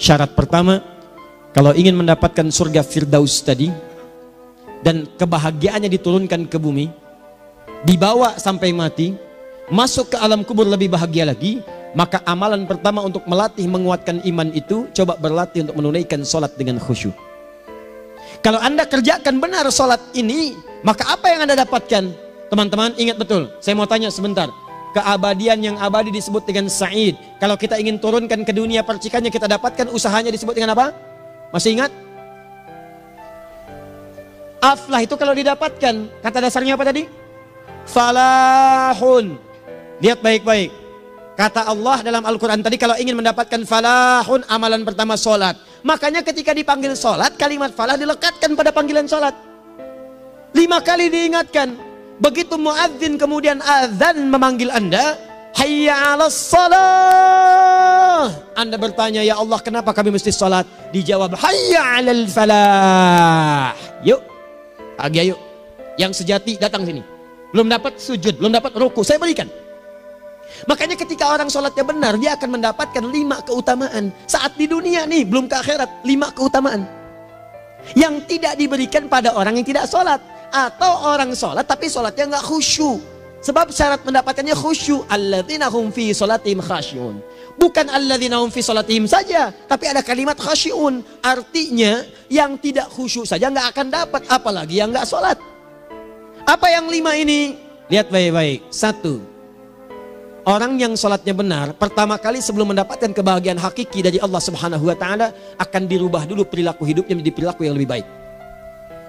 Syarat pertama, kalau ingin mendapatkan surga Firdaus tadi dan kebahagiaannya diturunkan ke bumi, dibawa sampai mati, masuk ke alam kubur lebih bahagia lagi, maka amalan pertama untuk melatih menguatkan iman itu, coba berlatih untuk menunaikan sholat dengan khusyuk. Kalau Anda kerjakan benar sholat ini, maka apa yang Anda dapatkan? Teman-teman ingat betul, saya mau tanya sebentar. Keabadian yang abadi disebut dengan sa'id. Kalau kita ingin turunkan ke dunia percikannya kita dapatkan, usahanya disebut dengan apa? Masih ingat? Aflah itu kalau didapatkan, kata dasarnya apa tadi? Falahun. Lihat baik-baik. Kata Allah dalam Al-Quran tadi, kalau ingin mendapatkan falahun, amalan pertama sholat. Makanya ketika dipanggil sholat, kalimat falah dilekatkan pada panggilan sholat. 5 kali diingatkan. Begitu muadzin kemudian azan memanggil Anda, hayya 'alas shalah. Anda bertanya, ya Allah kenapa kami mesti sholat? Dijawab, hayya 'alal falah. Yuk, pagi yuk. Yang sejati datang sini. Belum dapat sujud, belum dapat ruku, saya berikan. Makanya ketika orang sholatnya benar, dia akan mendapatkan 5 keutamaan. Saat di dunia nih, belum ke akhirat, 5 keutamaan yang tidak diberikan pada orang yang tidak sholat. Atau orang sholat tapi sholatnya nggak khusyuk. Sebab syarat mendapatkannya khusyuk. Alladzina hum fi sholatihim khasyi'un. Bukan alladzina hum fi sholatihim saja, tapi ada kalimat khasyi'un. Artinya yang tidak khusyuk saja nggak akan dapat, apalagi yang nggak sholat. Apa yang 5 ini? Lihat baik-baik. 1. Orang yang sholatnya benar, pertama kali sebelum mendapatkan kebahagiaan hakiki dari Allah Subhanahu wa Ta'ala, akan dirubah dulu perilaku hidupnya menjadi perilaku yang lebih baik.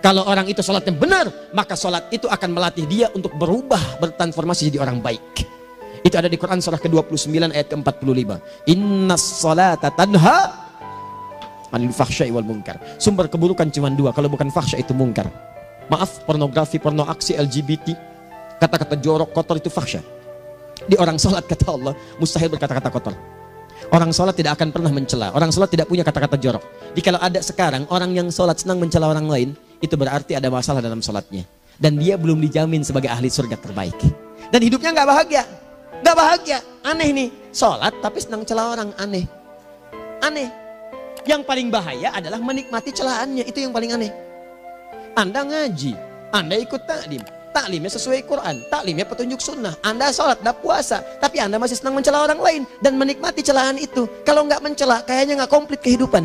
Kalau orang itu sholatnya benar, maka sholat itu akan melatih dia untuk berubah, bertransformasi jadi orang baik. Itu ada di Quran surah ke-29 ayat ke-45. Innas sholata tanha anil fahsya'i wal munkar. Sumber keburukan cuma 2, kalau bukan fahsya itu munkar. Maaf, pornografi, porno aksi, LGBT, kata-kata jorok, kotor itu fahsya. Di orang sholat kata Allah, mustahil berkata-kata kotor. Orang sholat tidak akan pernah mencela. Orang sholat tidak punya kata-kata jorok. Jadi kalau ada sekarang orang yang sholat senang mencela orang lain, itu berarti ada masalah dalam sholatnya. Dan dia belum dijamin sebagai ahli surga terbaik. Dan hidupnya nggak bahagia. Nggak bahagia. Aneh nih. Sholat tapi senang celah orang. Aneh. Aneh. Yang paling bahaya adalah menikmati celahannya. Itu yang paling aneh. Anda ngaji. Anda ikut taklim. Taklimnya sesuai Quran. Taklimnya petunjuk sunnah. Anda sholat, Anda puasa. Tapi Anda masih senang mencela orang lain. Dan menikmati celahan itu. Kalau nggak mencela, kayaknya nggak komplit kehidupan.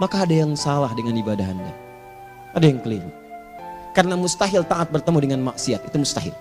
Maka ada yang salah dengan ibadah Anda. Ada yang keliru. Karena mustahil taat bertemu dengan maksiat. Itu mustahil.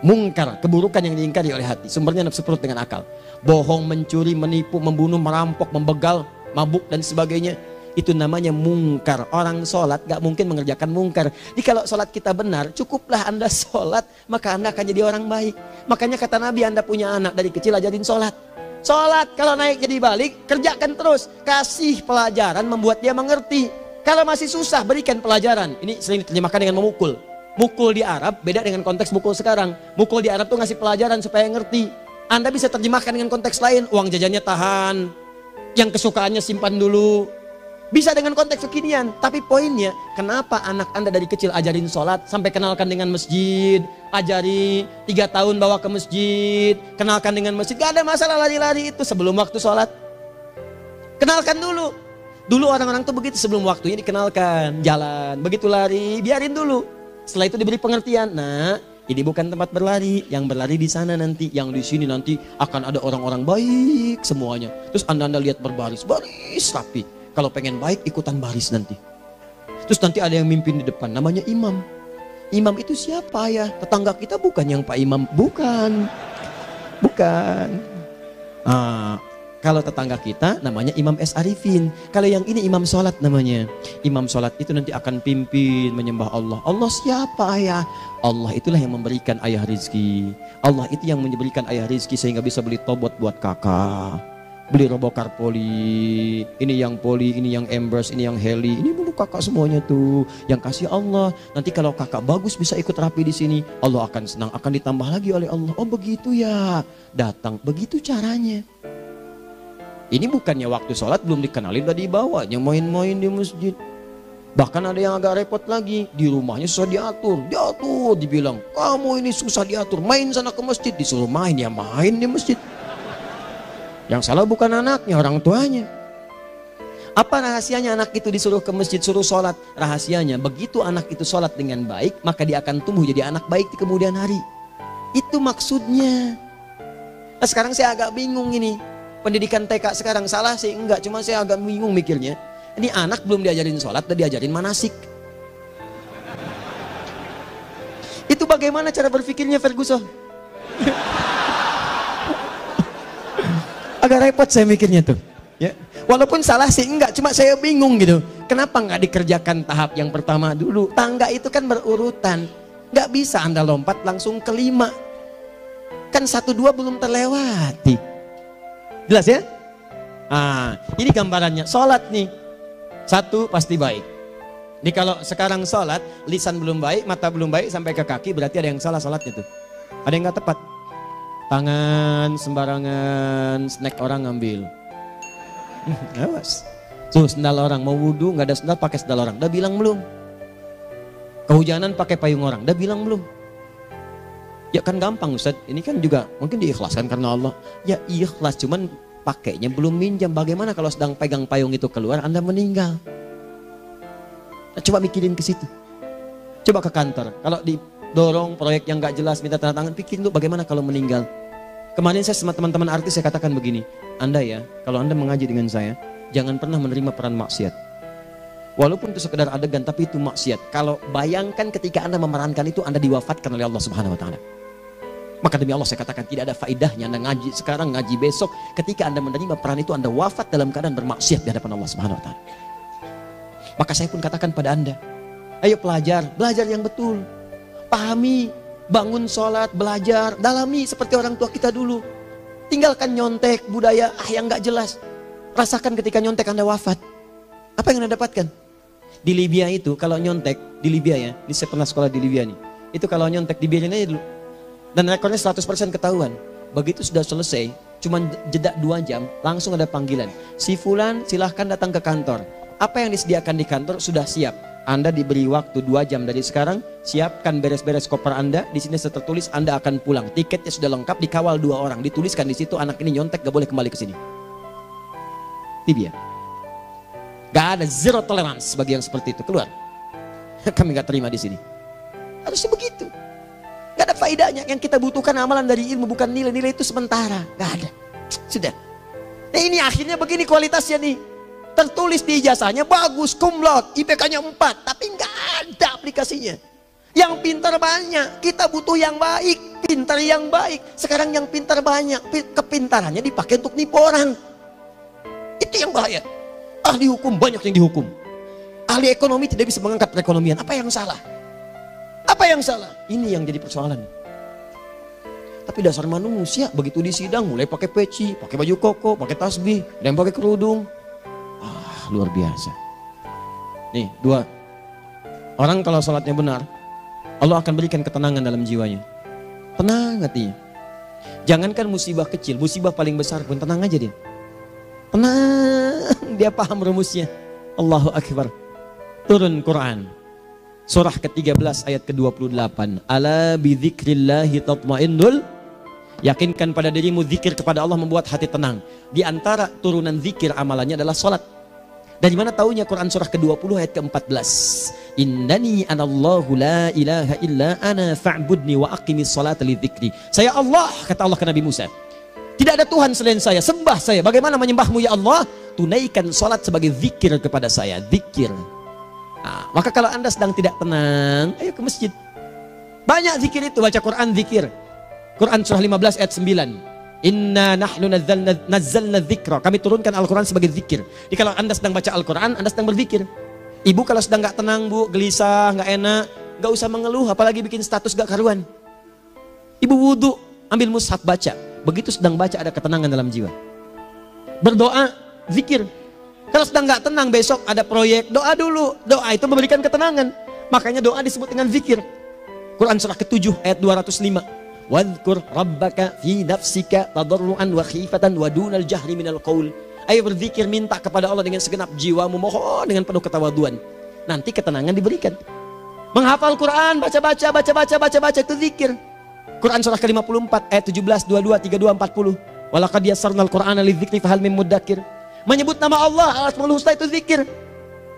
Mungkar, keburukan yang diingkari oleh hati. Sumbernya nafsu perut dengan akal. Bohong, mencuri, menipu, membunuh, merampok, membegal, mabuk dan sebagainya. Itu namanya mungkar. Orang sholat gak mungkin mengerjakan mungkar. Jadi kalau sholat kita benar, cukuplah Anda sholat, maka Anda akan jadi orang baik. Makanya kata Nabi, Anda punya anak dari kecil ajarin sholat. Sholat kalau naik jadi balik, kerjakan terus. Kasih pelajaran membuat dia mengerti. Kalau masih susah, berikan pelajaran. Ini sering diterjemahkan dengan memukul. Mukul di Arab beda dengan konteks mukul sekarang. Mukul di Arab tuh ngasih pelajaran supaya ngerti. Anda bisa terjemahkan dengan konteks lain. Uang jajannya tahan, yang kesukaannya simpan dulu. Bisa dengan konteks kekinian. Tapi poinnya, kenapa anak Anda dari kecil ajarin sholat, sampai kenalkan dengan masjid, ajari 3 tahun bawa ke masjid, kenalkan dengan masjid. Gak ada masalah lari-lari itu sebelum waktu sholat. Kenalkan dulu. Dulu orang-orang tuh begitu, sebelum waktunya dikenalkan, jalan, begitu lari, biarin dulu. Setelah itu diberi pengertian. Nah, ini bukan tempat berlari, yang berlari di sana nanti, yang di sini nanti akan ada orang-orang baik semuanya. Terus Anda lihat berbaris, baris rapi. Kalau pengen baik, ikutan baris nanti. Terus nanti ada yang mimpin di depan, namanya imam. Imam itu siapa ya? Tetangga kita bukan yang Pak Imam, bukan. Bukan. Kalau tetangga kita namanya Imam S. Arifin. Kalau yang ini imam sholat namanya. Imam sholat itu nanti akan pimpin menyembah Allah. Allah siapa ayah? Allah itulah yang memberikan ayah rizki. Allah itu yang memberikan ayah rizki sehingga bisa beli tobot buat kakak. Beli robokar poli, ini yang poli, ini yang embers, ini yang heli, ini dulu kakak semuanya tuh. Yang kasih Allah. Nanti kalau kakak bagus bisa ikut rapi di sini, Allah akan senang, akan ditambah lagi oleh Allah. Oh begitu ya, datang, begitu caranya. Ini bukannya waktu sholat belum dikenalin, udah dibawanya main-main di masjid. Bahkan ada yang agak repot lagi, di rumahnya susah diatur, dibilang, kamu ini susah diatur, main sana ke masjid, disuruh main, ya main di masjid. Yang salah bukan anaknya, orang tuanya. Apa rahasianya anak itu disuruh ke masjid, suruh sholat? Rahasianya, begitu anak itu sholat dengan baik, maka dia akan tumbuh jadi anak baik di kemudian hari. Itu maksudnya. Nah, sekarang saya agak bingung ini. Pendidikan TK sekarang salah sih? Enggak, cuma saya agak bingung mikirnya. Ini anak belum diajarin sholat, udah diajarin manasik. Itu bagaimana cara berpikirnya Ferguson? Agak repot saya mikirnya tuh. Ya. Walaupun salah sih enggak, cuma saya bingung gitu. Kenapa nggak dikerjakan tahap yang pertama dulu? Tangga itu kan berurutan. Nggak bisa Anda lompat langsung ke 5. Kan 1, 2 belum terlewati. Jelas ya? Ah, ini gambarannya. Sholat nih. 1 pasti baik. Ini kalau sekarang sholat, lisan belum baik, mata belum baik, sampai ke kaki, berarti ada yang salah sholatnya tuh. Ada yang nggak tepat. Tangan sembarangan, snack orang ngambil. Awas. Tuh sendal orang, mau wudhu nggak ada sendal, pakai sendal orang. Udah bilang belum? Kehujanan pakai payung orang. Udah bilang belum? Ya kan gampang Ustaz. Ini kan juga mungkin diikhlaskan karena Allah. Ya ikhlas, cuman pakainya belum minjam. Bagaimana kalau sedang pegang payung itu keluar, Anda meninggal? Nah, coba mikirin ke situ. Coba ke kantor. Kalau didorong proyek yang nggak jelas, minta tanda tangan, pikirin tuh bagaimana kalau meninggal. Kemarin saya sama teman-teman artis saya katakan begini, Anda ya, kalau Anda mengaji dengan saya, jangan pernah menerima peran maksiat. Walaupun itu sekedar adegan, tapi itu maksiat. Kalau bayangkan ketika Anda memerankan itu, Anda diwafatkan oleh Allah Subhanahu Wa Taala. Maka demi Allah saya katakan tidak ada faedahnya Anda ngaji sekarang, ngaji besok. Ketika Anda menerima peran itu, Anda wafat dalam keadaan bermaksiat di hadapan Allah Subhanahu Wa Taala. Maka saya pun katakan pada Anda, ayo belajar yang betul, pahami. Bangun sholat, belajar, dalami seperti orang tua kita dulu. Tinggalkan nyontek, budaya yang gak jelas. Rasakan ketika nyontek Anda wafat. Apa yang Anda dapatkan? Di Libya itu, kalau nyontek, di Libya ya, ini saya pernah sekolah di Libya nih. Itu kalau nyontek, dibiarin aja dulu. Dan rekornya 100% ketahuan. Begitu sudah selesai, cuma jeda 2 jam, langsung ada panggilan. Si Fulan silahkan datang ke kantor. Apa yang disediakan di kantor sudah siap. Anda diberi waktu 2 jam dari sekarang, siapkan beres-beres koper Anda. Di sini tertulis Anda akan pulang. Tiketnya sudah lengkap, dikawal 2 orang. Dituliskan di situ anak ini nyontek gak boleh kembali ke sini. Libya. Gak ada zero tolerance bagi yang seperti itu. Keluar. Kami gak terima di sini. Harusnya begitu. Gak ada faedahnya. Yang kita butuhkan amalan dari ilmu, bukan nilai-nilai itu sementara. Gak ada. Sudah. Nah ini akhirnya begini kualitasnya nih. Tertulis di ijazahnya bagus, cum laude, IPK-nya 4, tapi nggak ada aplikasinya. Yang pintar banyak, kita butuh yang baik, pintar yang baik. Sekarang yang pintar banyak, kepintarannya dipakai untuk nipu orang. Itu yang bahaya. Ahli hukum banyak yang dihukum. Ahli ekonomi tidak bisa mengangkat perekonomian. Apa yang salah? Apa yang salah? Ini yang jadi persoalan. Tapi dasar manusia, begitu di sidang mulai pakai peci, pakai baju koko, pakai tasbih, dan pakai kerudung. Luar biasa. Nih 2. Orang kalau sholatnya benar, Allah akan berikan ketenangan dalam jiwanya. Tenang hatinya. Jangankan musibah kecil, musibah paling besar pun tenang aja dia. Tenang, dia paham rumusnya. Allahu Akbar. Turun Quran. Surah ke-13 ayat ke-28. Ala bidzikrillahi tatmainnul. Yakinkan pada dirimu zikir kepada Allah membuat hati tenang. Di antara turunan zikir amalannya adalah sholat. Dari mana taunya Quran surah ke-20 ayat ke-14? Innani anallahu la ilaha illa ana fa'budni wa aqimis salata lidzikri. Saya Allah, kata Allah ke Nabi Musa. Tidak ada Tuhan selain saya, sembah saya. Bagaimana menyembahmu ya Allah? Tunaikan salat sebagai zikir kepada saya, zikir. Nah, maka kalau Anda sedang tidak tenang, ayo ke masjid. Banyak zikir itu, baca Quran zikir. Quran surah 15 ayat 9. Inna nahnu nazzalna dzikra. Kami turunkan Al-Quran sebagai zikir. Jadi kalau Anda sedang baca Al-Quran, Anda sedang berzikir. Ibu kalau sedang gak tenang bu, gelisah, gak enak, gak usah mengeluh, apalagi bikin status gak karuan. Ibu wudhu, ambil mushaf baca. Begitu sedang baca ada ketenangan dalam jiwa. Berdoa, zikir. Kalau sedang gak tenang besok ada proyek, doa dulu. Doa itu memberikan ketenangan. Makanya doa disebut dengan zikir. Quran surah ke-7 ayat 205. Wadhkur rabbaka fi nafsika tadarruan wa khifatan wa dunal jahri minal qaul. Ayo berzikir, minta kepada Allah dengan segenap jiwamu, mohon dengan penuh ketawaduan. Nanti ketenangan diberikan. Menghafal Quran, baca itu zikir. Quran surah ke-54 ayat 17, 22, 32, 40. Walaqad yassarnal Qur'ana lidzikri fahal mim mudzakir. Menyebut nama Allah, Al-Asmaul Husna itu zikir.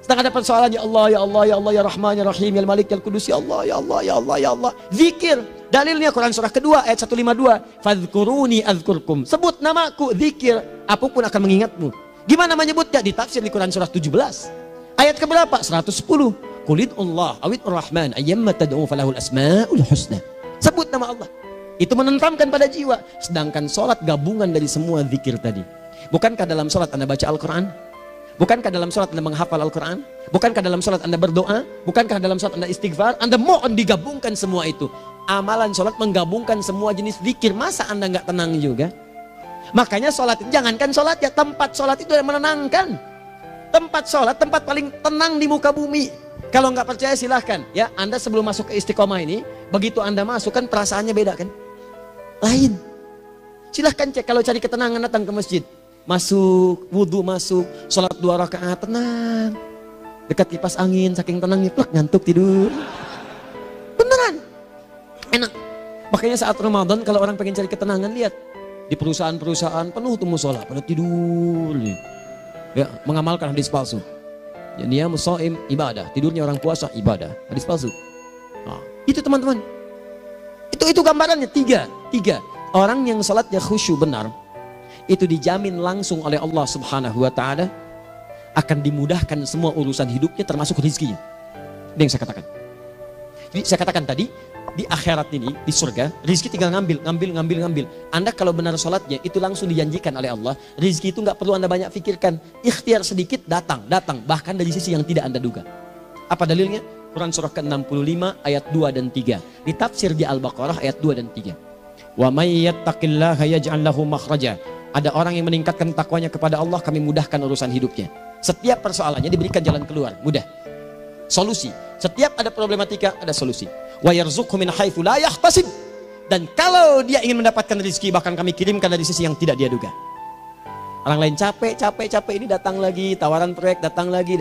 Sedang ada persoalan, ya Allah, ya Allah, ya Allah, ya Rahman, ya Rahim, ya Malik, ya Kudus, ya Allah, ya Allah, ya Allah, ya Allah. Zikir. Dalilnya Quran surah kedua ayat 152. Fadhkuruni azkurkum. Sebut namaku, zikir. Apapun akan mengingatmu. Gimana menyebutnya? Ditafsir di Quran surah 17. Ayat keberapa? 110. Qulidullah awid rahman ayyamma tad'u falahul asmaul husna. Sebut nama Allah. Itu menenteramkan pada jiwa. Sedangkan sholat gabungan dari semua zikir tadi. Bukankah dalam sholat Anda baca Al-Quran? Bukankah dalam sholat Anda menghafal Al-Quran? Bukankah dalam sholat Anda berdoa? Bukankah dalam sholat Anda istighfar? Anda mohon digabungkan semua itu. Amalan sholat menggabungkan semua jenis zikir. Masa Anda nggak tenang juga? Makanya sholat, jangankan sholat ya, tempat sholat itu yang menenangkan. Tempat sholat, tempat paling tenang di muka bumi. Kalau nggak percaya silahkan. Ya, Anda sebelum masuk ke Istiqomah ini, begitu Anda masuk kan perasaannya beda kan? Lain. Silahkan cek kalau cari ketenangan datang ke masjid. Masuk, wudhu masuk, sholat 2 rakaat, tenang. Dekat kipas angin, saking tenangnya, plak, ngantuk tidur. Beneran, enak. Makanya saat Ramadan kalau orang pengen cari ketenangan, lihat. Di perusahaan-perusahaan penuh tuh musola, pada tidur. Ya, mengamalkan hadis palsu. Ya, dia musoim ibadah, tidurnya orang puasa ibadah, hadis palsu. Nah, itu teman-teman. Itu gambarannya, tiga. Orang yang sholatnya khusyuk benar, itu dijamin langsung oleh Allah Subhanahu wa Ta'ala akan dimudahkan semua urusan hidupnya termasuk rezekinya. Ini yang saya katakan. Jadi saya katakan tadi, di akhirat ini, di surga, rezeki tinggal ngambil. Anda kalau benar sholatnya, itu langsung dijanjikan oleh Allah. Rezeki itu nggak perlu Anda banyak pikirkan. Ikhtiar sedikit, datang. Bahkan dari sisi yang tidak Anda duga. Apa dalilnya? Quran surah ke-65 ayat 2 dan 3. Ditafsir di Al-Baqarah ayat 2 dan 3. Wa may yattaqillaha yaj'al lahu makhraja. Ada orang yang meningkatkan takwanya kepada Allah, kami mudahkan urusan hidupnya. Setiap persoalannya diberikan jalan keluar, mudah. Solusi. Setiap ada problematika, ada solusi. Wa yarzuqhu min haitsu la yahtasib. Dan kalau dia ingin mendapatkan rezeki, bahkan kami kirimkan dari sisi yang tidak dia duga. Orang lain capek ini datang lagi, tawaran proyek datang lagi.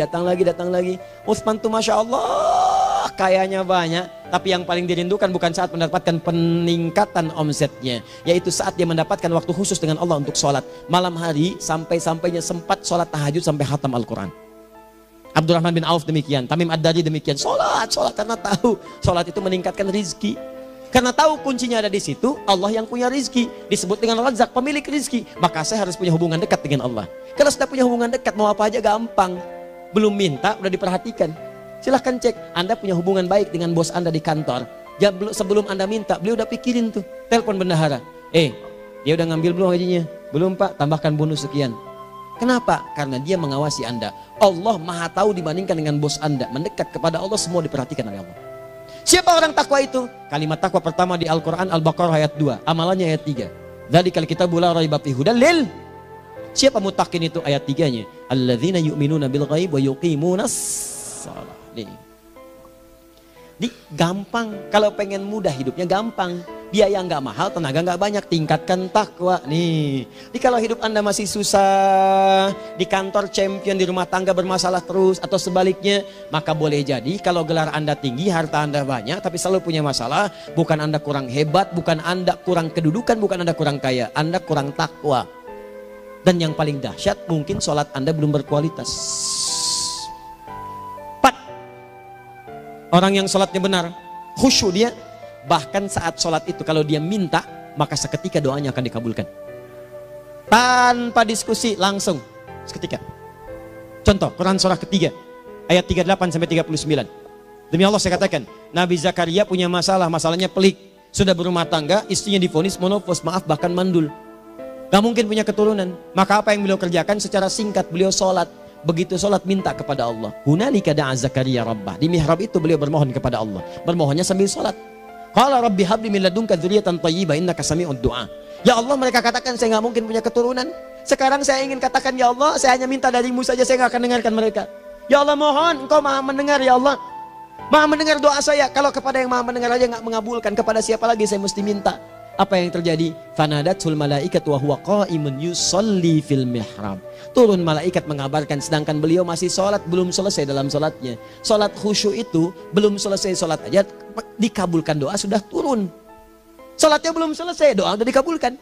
Utsman tuh Masya Allah, kayanya banyak. Tapi yang paling dirindukan bukan saat mendapatkan peningkatan omsetnya, yaitu saat dia mendapatkan waktu khusus dengan Allah untuk sholat. Malam hari sampai-sampainya sempat sholat tahajud sampai khatam Al-Quran. Abdurrahman bin Auf demikian, Tamim Ad-Dari demikian. Sholat karena tahu sholat itu meningkatkan rizki. Karena tahu kuncinya ada di situ, Allah yang punya rizki. Disebut dengan Razak, pemilik rizki. Maka saya harus punya hubungan dekat dengan Allah. Kalau sudah punya hubungan dekat, mau apa aja gampang. Belum minta, udah diperhatikan. Silahkan cek, Anda punya hubungan baik dengan bos Anda di kantor. Ya, sebelum Anda minta, beliau udah pikirin tuh. Telepon bendahara. Dia udah ngambil belum gajinya? Belum Pak, tambahkan bonus sekian. Kenapa? Karena dia mengawasi Anda. Allah maha tahu dibandingkan dengan bos Anda. Mendekat kepada Allah, semua diperhatikan oleh Allah. Siapa orang takwa itu? Kalimat takwa pertama di Al-Quran Al-Baqarah ayat 2. Amalannya ayat 3. Dzalikal kitabu la raiba fihi hudal lil. Siapa muttaqin itu? Ayat 3-nya. Alladzina yu'minuna bil ghaib wa yuqimunas shalah. Nih, gampang. Kalau pengen mudah hidupnya gampang. Biaya nggak mahal, tenaga nggak banyak. Tingkatkan takwa. Nih, kalau hidup Anda masih susah, di kantor champion, di rumah tangga bermasalah terus, atau sebaliknya, maka boleh jadi kalau gelar Anda tinggi, harta Anda banyak, tapi selalu punya masalah. Bukan Anda kurang hebat, bukan Anda kurang kedudukan, bukan Anda kurang kaya, Anda kurang takwa. Dan yang paling dahsyat, mungkin sholat Anda belum berkualitas. Orang yang sholatnya benar, khusyuk dia, bahkan saat sholat itu kalau dia minta, maka seketika doanya akan dikabulkan. Tanpa diskusi, langsung seketika. Contoh, Quran surah ketiga, ayat 38-39. Demi Allah saya katakan, Nabi Zakaria punya masalahnya pelik. Sudah berumah tangga, istrinya divonis monofos, maaf bahkan mandul. Gak mungkin punya keturunan. Maka apa yang beliau kerjakan? Secara singkat beliau sholat. Begitu sholat minta kepada Allah. Hunalika da'a Zakaria rabbah. Di mihrab itu beliau bermohon kepada Allah. Bermohonnya sambil sholat. Qala rabbi habli min ladunka dzurriyyatan thayyibah innaka sami'ud du'a. Ya Allah, mereka katakan saya nggak mungkin punya keturunan. Sekarang saya ingin katakan, ya Allah, saya hanya minta darimu saja, saya nggak akan dengarkan mereka. Ya Allah, mohon engkau maha mendengar, ya Allah. Maha mendengar doa saya. Kalau kepada yang maha mendengar aja nggak mengabulkan, kepada siapa lagi saya mesti minta? Apa yang terjadi? Fanadatul malaikat wa huwa qa'imun yusalli fil mihrab. Turun malaikat mengabarkan sedangkan beliau masih sholat, belum selesai dalam sholatnya. Sholat khusyuk itu belum selesai sholat aja dikabulkan, doa sudah turun. Sholatnya belum selesai, doa sudah dikabulkan.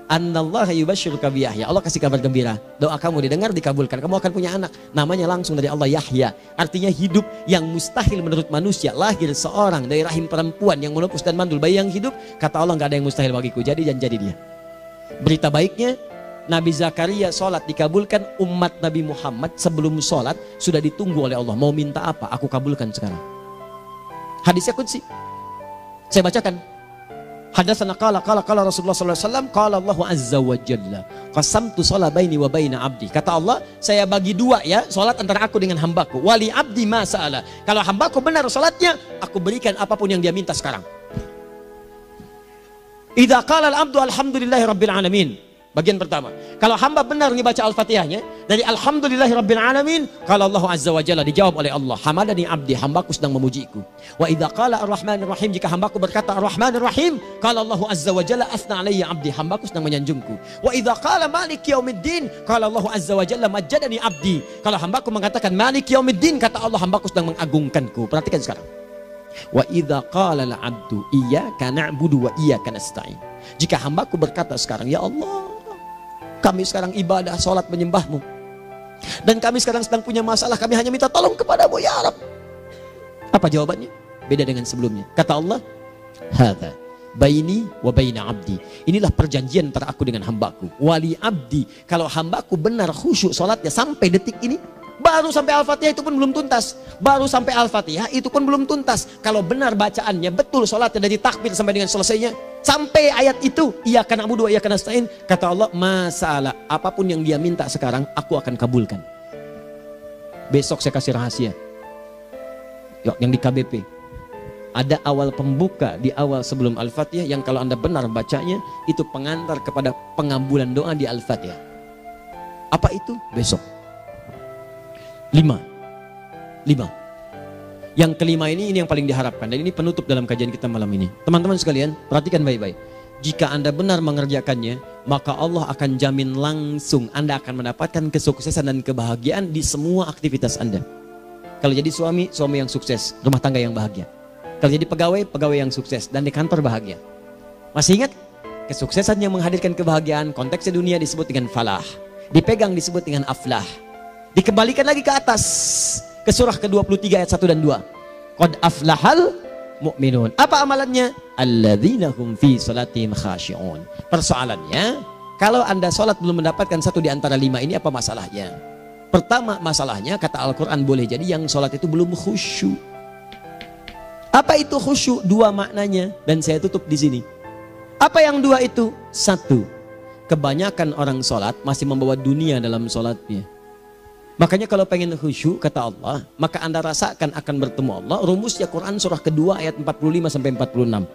Annallaha yubashshiruka bi Yahya. Allah kasih kabar gembira. Doa kamu didengar, dikabulkan. Kamu akan punya anak. Namanya langsung dari Allah Yahya. Artinya hidup yang mustahil menurut manusia. Lahir seorang dari rahim perempuan yang menepus dan mandul bayi yang hidup. Kata Allah, nggak ada yang mustahil bagiku. Jadi dan jadi dia. Berita baiknya, Nabi Zakaria sholat dikabulkan. Umat Nabi Muhammad sebelum sholat sudah ditunggu oleh Allah. Mau minta apa? Aku kabulkan sekarang. Hadisnya qudsi. Saya bacakan. Hadatsana qala Rasulullah sallallahu alaihi wasallam qala Allahu azza wa jalla qasamtu shalah baini wa baina abdi. Kata Allah, saya bagi dua ya salat antara aku dengan hambaku. Wali abdi ma sa'ala. Kalau hambaku benar salatnya, aku berikan apapun yang dia minta sekarang. Idza qala al-abdu alhamdulillahi rabbil alamin. Bagian pertama, kalau hamba benar membaca Al-Fatihahnya dari alhamdulillahi rabbil alamin, kalau Allah azza wa jalla dijawab oleh Allah, hamadani abdi, hambaku sedang memujiku. Wa idza qala ar-rahmanir rahim, jika hambaku berkata ar-rahmanir rahim, kalau Allah azza wa jalla asna alayya abdi, hambaku sedang menyanjungku. Wa idza qala maliki yaumiddin, kalau Allah azza wa jalla majjadani abdi, kalau hambaku mengatakan maliki yaumiddin, kata Allah, hambaku sedang mengagungkanku. Perhatikan sekarang. Wa idza qala al-abdu iyyaka na'budu wa iyyaka nasta'in, jika hambaku berkata sekarang, ya Allah, kami sekarang ibadah, sholat menyembahmu, dan kami sekarang sedang punya masalah, kami hanya minta tolong kepadamu ya Rabb. Apa jawabannya? Beda dengan sebelumnya. Kata Allah, hadza baini wa baina abdi. Inilah perjanjian antara aku dengan hambaku. Wali abdi, kalau hambaku benar khusyuk sholatnya sampai detik ini, baru sampai Al-Fatihah itu pun belum tuntas. Baru sampai Al-Fatihah itu pun belum tuntas. Kalau benar bacaannya, betul sholatnya dari takbir sampai dengan selesainya, sampai ayat itu, iyyaka na'budu wa iyyaka nasta'in, kata Allah, masalah apapun yang dia minta sekarang, aku akan kabulkan. Besok saya kasih rahasia. Yuk, yang di KBP. Ada awal pembuka di awal sebelum Al-Fatihah yang kalau Anda benar bacanya, itu pengantar kepada pengabulan doa di Al-Fatihah. Apa itu? Besok. 5. Yang kelima ini yang paling diharapkan, dan ini penutup dalam kajian kita malam ini. Teman-teman sekalian, perhatikan baik-baik. Jika Anda benar mengerjakannya, maka Allah akan jamin langsung Anda akan mendapatkan kesuksesan dan kebahagiaan di semua aktivitas Anda. Kalau jadi suami, suami yang sukses, rumah tangga yang bahagia. Kalau jadi pegawai, pegawai yang sukses, dan di kantor bahagia. Masih ingat? Kesuksesan yang menghadirkan kebahagiaan, konteksnya dunia disebut dengan falah. Dipegang disebut dengan aflah. Dikembalikan lagi ke atas, ke surah ke-23 ayat 1 dan 2. Qad aflahal mu'minun. Apa amalannya? Alladzina hum fi salatihim khashi'un. Persoalannya, kalau Anda sholat belum mendapatkan satu di antara 5 ini, apa masalahnya? Pertama masalahnya, kata Al-Quran, boleh jadi yang sholat itu belum khusyuk. Apa itu khusyuk? 2 maknanya, dan saya tutup di sini. Apa yang 2 itu? 1, kebanyakan orang sholat masih membawa dunia dalam sholatnya. Makanya kalau pengen khusyuk, kata Allah, maka Anda rasakan akan bertemu Allah. Rumusnya Quran surah kedua ayat 45 sampai 46.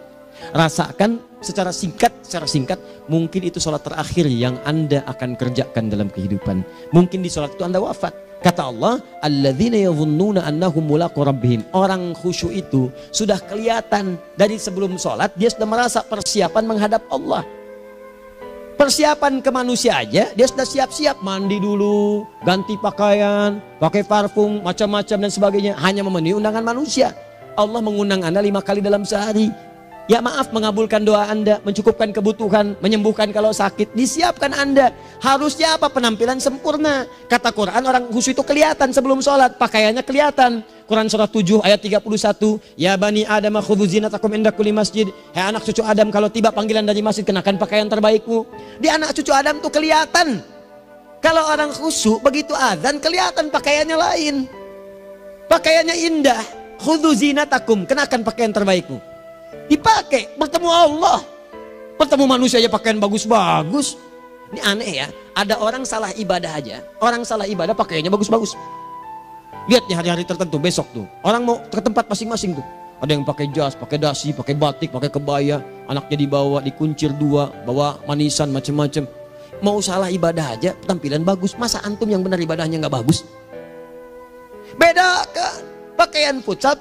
Rasakan secara singkat, mungkin itu sholat terakhir yang Anda akan kerjakan dalam kehidupan. Mungkin di sholat itu Anda wafat. Kata Allah, alladzina yadhunnuna annahum mulaqu rabbihim. Orang khusyuk itu sudah kelihatan dari sebelum sholat, dia sudah merasa persiapan menghadap Allah. Persiapan ke manusia aja, dia sudah siap-siap, mandi dulu, ganti pakaian, pakai parfum, macam-macam dan sebagainya, hanya memenuhi undangan manusia. Allah mengundang Anda 5 kali dalam sehari. Ya maaf, mengabulkan doa Anda, mencukupkan kebutuhan, menyembuhkan kalau sakit, disiapkan Anda. Harusnya apa? Penampilan sempurna. Kata Quran, orang khusyuk itu kelihatan sebelum sholat, pakaiannya kelihatan. Quran surah 7 ayat 31, ya bani Adam khudzu zinatakum inda kulli masjid. Hai anak cucu Adam, kalau tiba panggilan dari masjid, kenakan pakaian terbaikmu. Di anak cucu Adam tuh kelihatan. Kalau orang khusyuk, begitu azan kelihatan pakaiannya lain. Pakaiannya indah. Khudzu zinatakum, kenakan pakaian terbaikmu. Dipakai, bertemu Allah. Bertemu manusia aja pakaian bagus-bagus. Ini aneh ya, ada orang salah ibadah aja. Orang salah ibadah pakaiannya bagus-bagus. Lihat nih hari-hari tertentu, besok tuh orang mau ke tempat masing-masing tuh. Ada yang pakai jas, pakai dasi, pakai batik, pakai kebaya. Anaknya dibawa, dikuncir 2, bawa manisan macam-macam. Mau salah ibadah aja, tampilan bagus. Masa antum yang benar ibadahnya nggak bagus? Bedakan. Pakaian futsal,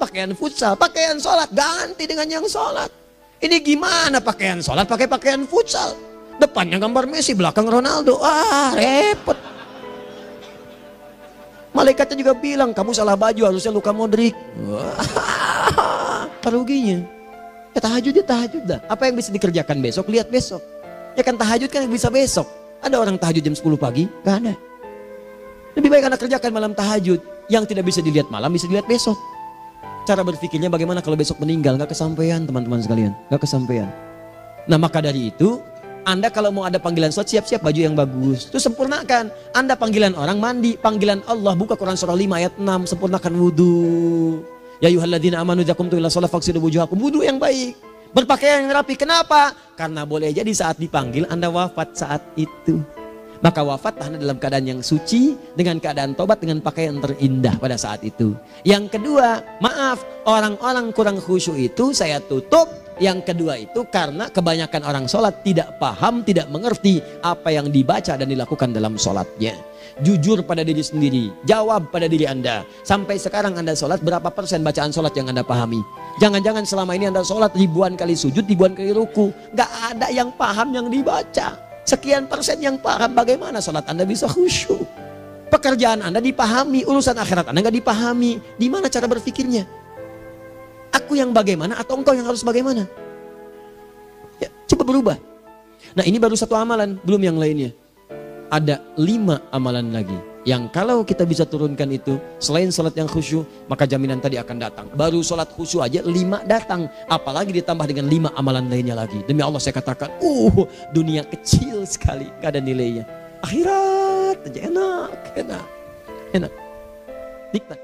pakaian sholat ganti dengan yang sholat. Ini gimana pakaian sholat pakai pakaian futsal? Depannya gambar Messi, belakang Ronaldo. Repot. Malaikatnya juga bilang, kamu salah baju, harusnya Luka Modric. Apa ruginya? Ya tahajud dah. Apa yang bisa dikerjakan besok, lihat besok. Ya kan tahajud kan bisa besok. Ada orang tahajud jam 10 pagi? Gak ada. Lebih baik Anda kerjakan malam tahajud. Yang tidak bisa dilihat malam bisa dilihat besok. Cara berpikirnya bagaimana kalau besok meninggal? Gak kesampaian teman-teman sekalian. Gak kesampaian. Nah maka dari itu, Anda kalau mau ada panggilan sholat, siap-siap baju yang bagus. Itu sempurnakan. Anda panggilan orang mandi, panggilan Allah. Buka Quran surah 5 ayat 6, sempurnakan wudhu. Ya ayyuhalladzina amanu idza qumtum ila shalah faghsilu wujuhakum. Wudhu yang baik. Berpakaian yang rapi. Kenapa? Karena boleh jadi saat dipanggil Anda wafat saat itu. Maka wafatlah Anda dalam keadaan yang suci, dengan keadaan tobat, dengan pakaian terindah pada saat itu. Yang kedua, maaf, orang-orang kurang khusyuk itu saya tutup. Yang kedua itu karena kebanyakan orang sholat tidak paham, tidak mengerti apa yang dibaca dan dilakukan dalam sholatnya. Jujur pada diri sendiri, jawab pada diri Anda. Sampai sekarang Anda sholat, berapa persen bacaan sholat yang Anda pahami? Jangan-jangan selama ini Anda sholat ribuan kali sujud, ribuan kali ruku. Gak ada yang paham yang dibaca. Sekian persen yang paham, bagaimana sholat Anda bisa khusyuk? Pekerjaan Anda dipahami, urusan akhirat Anda gak dipahami. Di mana cara berpikirnya? Aku yang bagaimana atau engkau yang harus bagaimana? Ya, coba berubah. Nah ini baru satu amalan, belum yang lainnya. Ada 5 amalan lagi. Yang kalau kita bisa turunkan itu, selain sholat yang khusyuk, maka jaminan tadi akan datang. Baru sholat khusyuk aja 5 datang. Apalagi ditambah dengan 5 amalan lainnya lagi. Demi Allah saya katakan, dunia kecil sekali, gak ada nilainya. Akhirat aja enak. Nikmat.